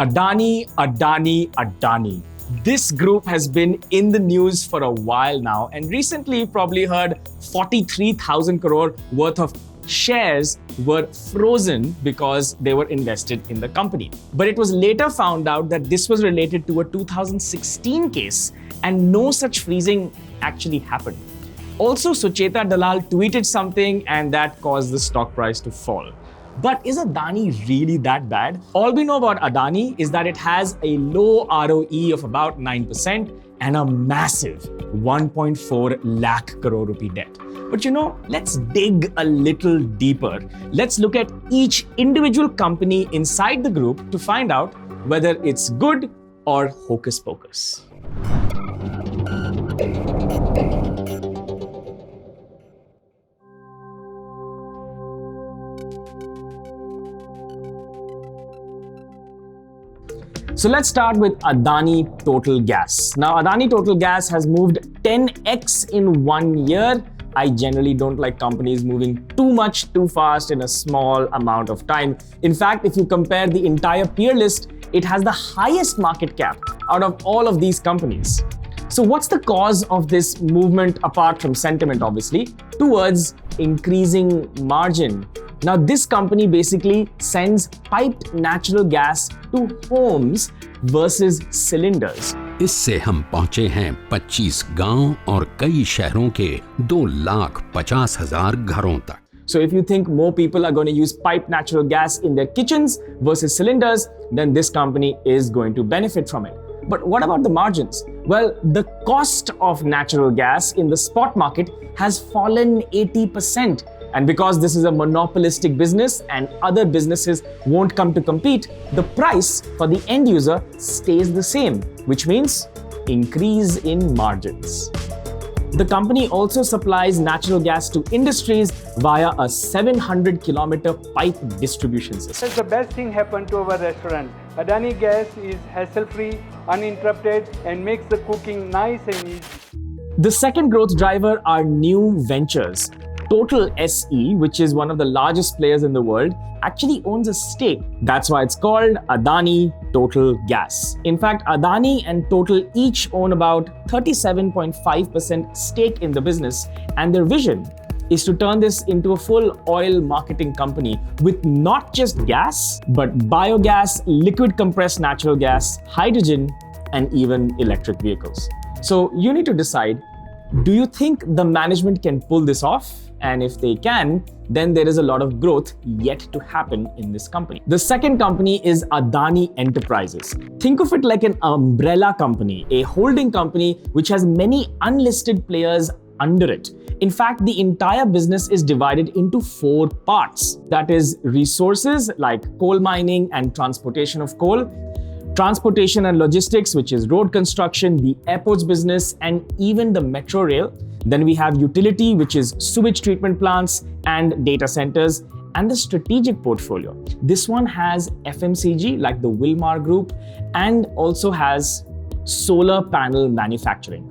Adani, Adani, Adani. This group has been in the news for a while now, and recently you've probably heard 43,000 crore worth of shares were frozen because they were invested in the company. But it was later found out that this was related to a 2016 case, and no such freezing actually happened. Also, Sucheta Dalal tweeted something, and that caused the stock price to fall. But is Adani really that bad? All we know about Adani is that it has a low ROE of about 9% and a massive 1.4 lakh crore rupee debt. But let's dig a little deeper. Let's look at each individual company inside the group to find out whether it's good or hocus pocus. So let's start with Adani Total Gas. Now, Adani Total Gas has moved 10x in 1 year. I generally don't like companies moving too much too fast in a small amount of time. In fact, if you compare the entire peer list, it has the highest market cap out of all of these companies. So what's the cause of this movement, apart from sentiment, obviously, towards increasing margin? Now, this company basically sends piped natural gas to homes versus cylinders. इससे हम पहुंचे हैं 25 गांव और कई शहरों के 2,50,000 घरों तक. So if you think more people are going to use piped natural gas in their kitchens versus cylinders, then this company is going to benefit from it. But what about the margins? Well, the cost of natural gas in the spot market has fallen 80%. And because this is a monopolistic business and other businesses won't come to compete, the price for the end user stays the same, which means increase in margins. The company also supplies natural gas to industries via a 700-kilometer pipe distribution system. The best thing happened to our restaurant. Adani Gas is hassle-free, uninterrupted, and makes the cooking nice and easy. The second growth driver are new ventures. Total SE, which is one of the largest players in the world, actually owns a stake. That's why it's called Adani Total Gas. In fact, Adani and Total each own about 37.5% stake in the business, and their vision is to turn this into a full oil marketing company with not just gas, but biogas, liquid compressed natural gas, hydrogen, and even electric vehicles. So you need to decide, do you think the management can pull this off? And if they can, then there is a lot of growth yet to happen in this company. The second company is Adani Enterprises. Think of it like an umbrella company, a holding company which has many unlisted players under it. In fact, the entire business is divided into 4 parts. That is resources like coal mining and transportation of coal, transportation and logistics, which is road construction, the airports business, and even the metro rail. Then we have utility, which is sewage treatment plants and data centers, and the strategic portfolio. This one has FMCG like the Wilmar Group, and also has solar panel manufacturing.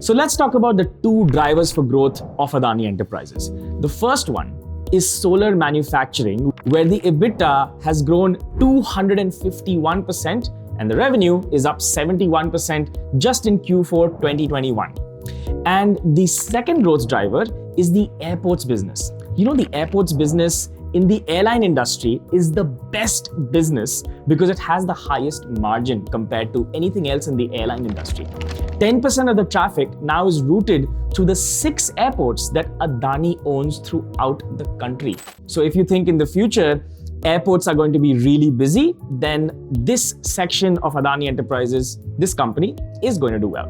So let's talk about the 2 drivers for growth of Adani Enterprises. The first one is solar manufacturing, where the EBITDA has grown 251% and the revenue is up 71% just in Q4 2021. And the second growth driver is the airports business. The airports business in the airline industry is the best business because it has the highest margin compared to anything else in the airline industry. 10% of the traffic now is routed through the 6 airports that Adani owns throughout the country. So if you think in the future, airports are going to be really busy, then this section of Adani Enterprises, this company, is going to do well.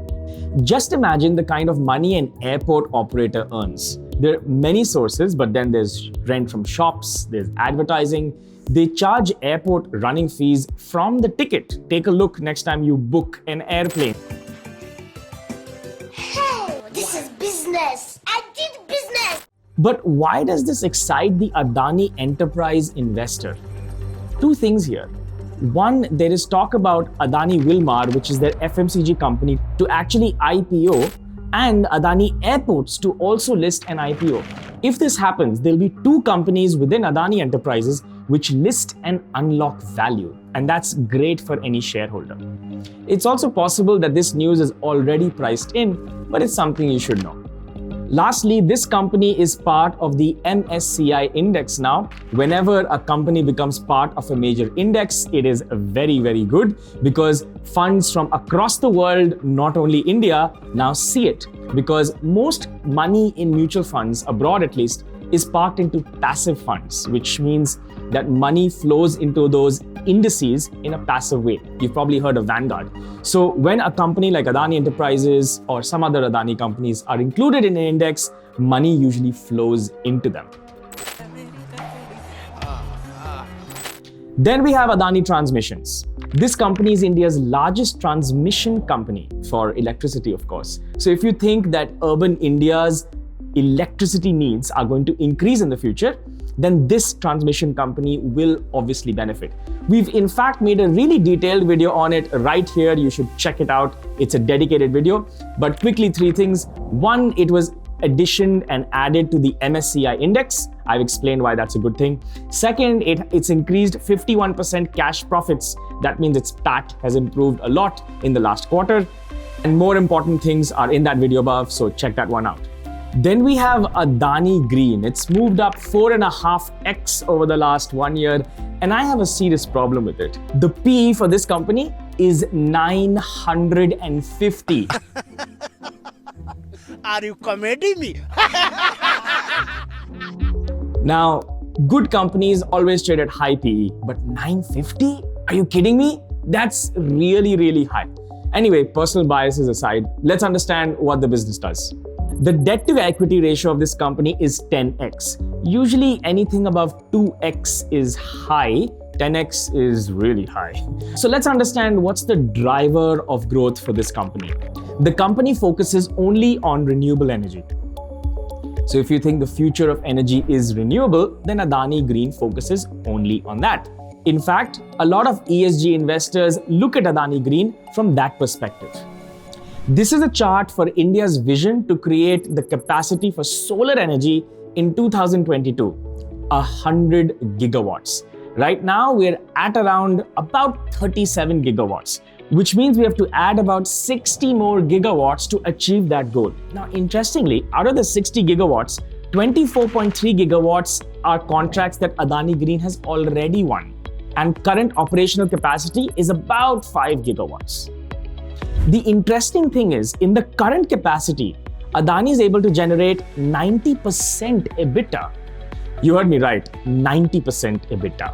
Just imagine the kind of money an airport operator earns. There are many sources, but then there's rent from shops, there's advertising. They charge airport running fees from the ticket. Take a look next time you book an airplane. Hey, this is business. I did business. But why does this excite the Adani Enterprise investor? 2 things here. One, there is talk about Adani Wilmar, which is their FMCG company, to actually IPO, and Adani Airports to also list an IPO. If this happens, there'll be 2 companies within Adani Enterprises which list and unlock value. And that's great for any shareholder. It's also possible that this news is already priced in, but it's something you should know. Lastly, this company is part of the MSCI index now. Whenever a company becomes part of a major index, it is very, very good because funds from across the world, not only India, now see it. Because most money in mutual funds, abroad at least, is parked into passive funds, which means that money flows into those indices in a passive way. You've probably heard of Vanguard. So when a company like Adani Enterprises or some other Adani companies are included in an index, money usually flows into them. Then we have Adani Transmissions. This company is India's largest transmission company for electricity, of course. So if you think that urban India's electricity needs are going to increase in the future, then this transmission company will obviously benefit. We've in fact made a really detailed video on it right here. You should check it out. It's a dedicated video. But quickly, 3 things. 1, it was additioned and added to the MSCI index. I've explained why that's a good thing. Second, it's increased 51% cash profits. That means its PAT has improved a lot in the last quarter. And more important things are in that video above, so check that one out. Then we have Adani Green. It's moved up 4.5x over the last 1 year, and I have a serious problem with it. The PE for this company is 950. Are you committing me? Now, good companies always trade at high PE, but 950? Are you kidding me? That's really, really high. Anyway, personal biases aside, let's understand what the business does. The debt to equity ratio of this company is 10x. Usually anything above 2x is high, 10x is really high. So let's understand what's the driver of growth for this company. The company focuses only on renewable energy. So if you think the future of energy is renewable, then Adani Green focuses only on that. In fact, a lot of ESG investors look at Adani Green from that perspective. This is a chart for India's vision to create the capacity for solar energy in 2022, 100 gigawatts. Right now, we're at around about 37 gigawatts, which means we have to add about 60 more gigawatts to achieve that goal. Now, interestingly, out of the 60 gigawatts, 24.3 gigawatts are contracts that Adani Green has already won, and current operational capacity is about 5 gigawatts. The interesting thing is, in the current capacity, Adani is able to generate 90% EBITDA. You heard me right, 90% EBITDA.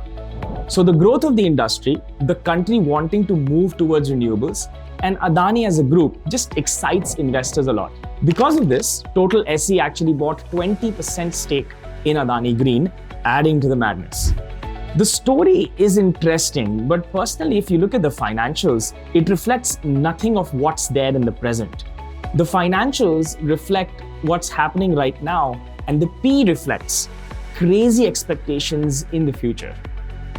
So the growth of the industry, the country wanting to move towards renewables, and Adani as a group just excites investors a lot. Because of this, Total SE actually bought 20% stake in Adani Green, adding to the madness. The story is interesting, but personally, if you look at the financials, it reflects nothing of what's there in the present. The financials reflect what's happening right now, and the P reflects crazy expectations in the future.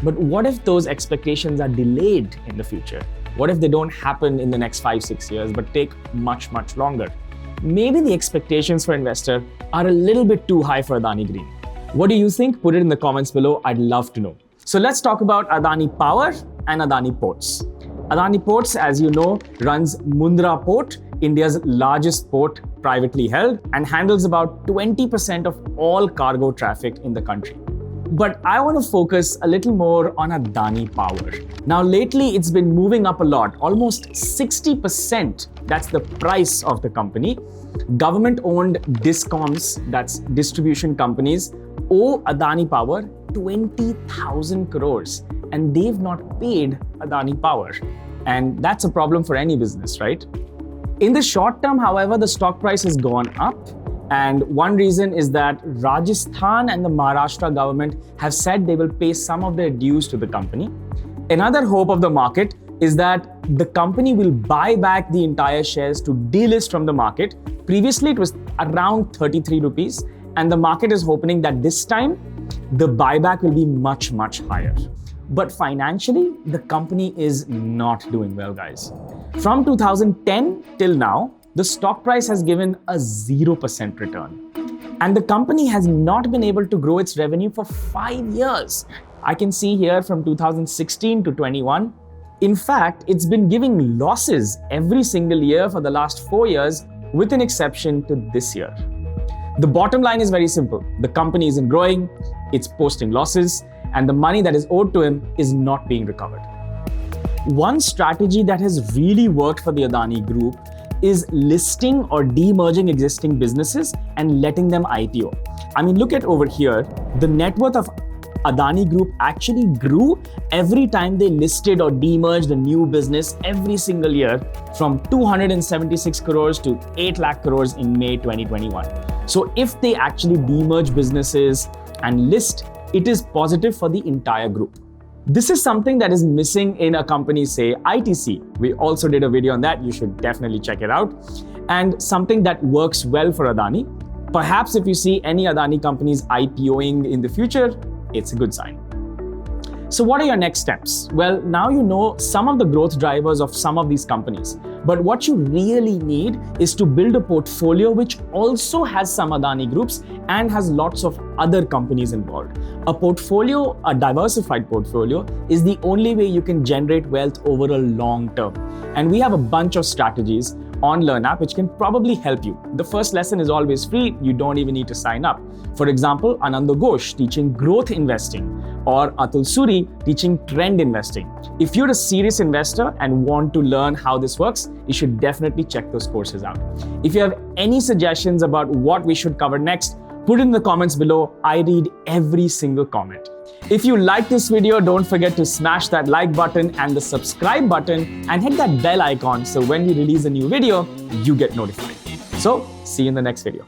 But what if those expectations are delayed in the future? What if they don't happen in the next 5-6 years, but take much, much longer? Maybe the expectations for investor are a little bit too high for Adani Green. What do you think? Put it in the comments below. I'd love to know. So let's talk about Adani Power and Adani Ports. Adani Ports, as you know, runs Mundra Port, India's largest port, privately held, and handles about 20% of all cargo traffic in the country. But I want to focus a little more on Adani Power. Now, lately, it's been moving up a lot, almost 60%. That's the price of the company. Government-owned discoms, that's distribution companies, owe Adani Power 20,000 crores, and they've not paid Adani Power. And that's a problem for any business, right? In the short term, however, the stock price has gone up. And one reason is that Rajasthan and the Maharashtra government have said they will pay some of their dues to the company. Another hope of the market is that the company will buy back the entire shares to delist from the market. Previously, it was around 33 rupees, and the market is hoping that this time the buyback will be much, much higher. But financially, the company is not doing well, guys. From 2010 till now, the stock price has given a 0% return. And the company has not been able to grow its revenue for 5 years. I can see here from 2016 to 21. In fact, it's been giving losses every single year for the last 4 years, with an exception to this year. The bottom line is very simple. The company isn't growing, it's posting losses, and the money that is owed to him is not being recovered. One strategy that has really worked for the Adani Group is listing or demerging existing businesses and letting them IPO. I mean, look at over here. The net worth of Adani Group actually grew every time they listed or demerged a new business every single year, from 276 crores to 8 lakh crores in May 2021. So if they actually demerge businesses and list, it is positive for the entire group. This is something that is missing in a company, say ITC. We also did a video on that. You should definitely check it out. And something that works well for Adani. Perhaps if you see any Adani companies IPOing in the future, it's a good sign. So what are your next steps? Well, now you know some of the growth drivers of some of these companies. But what you really need is to build a portfolio which also has some Adani groups and has lots of other companies involved. A portfolio, a diversified portfolio, is the only way you can generate wealth over a long term. And we have a bunch of strategies on LearnApp which can probably help you. The first lesson is always free. You don't even need to sign up. For example, Ananda Ghosh teaching growth investing, or Atul Suri teaching trend investing. If you're a serious investor and want to learn how this works, you should definitely check those courses out. If you have any suggestions about what we should cover next, put it in the comments below. I read every single comment. If you like this video, don't forget to smash that like button and the subscribe button and hit that bell icon so when we release a new video, you get notified. So, see you in the next video.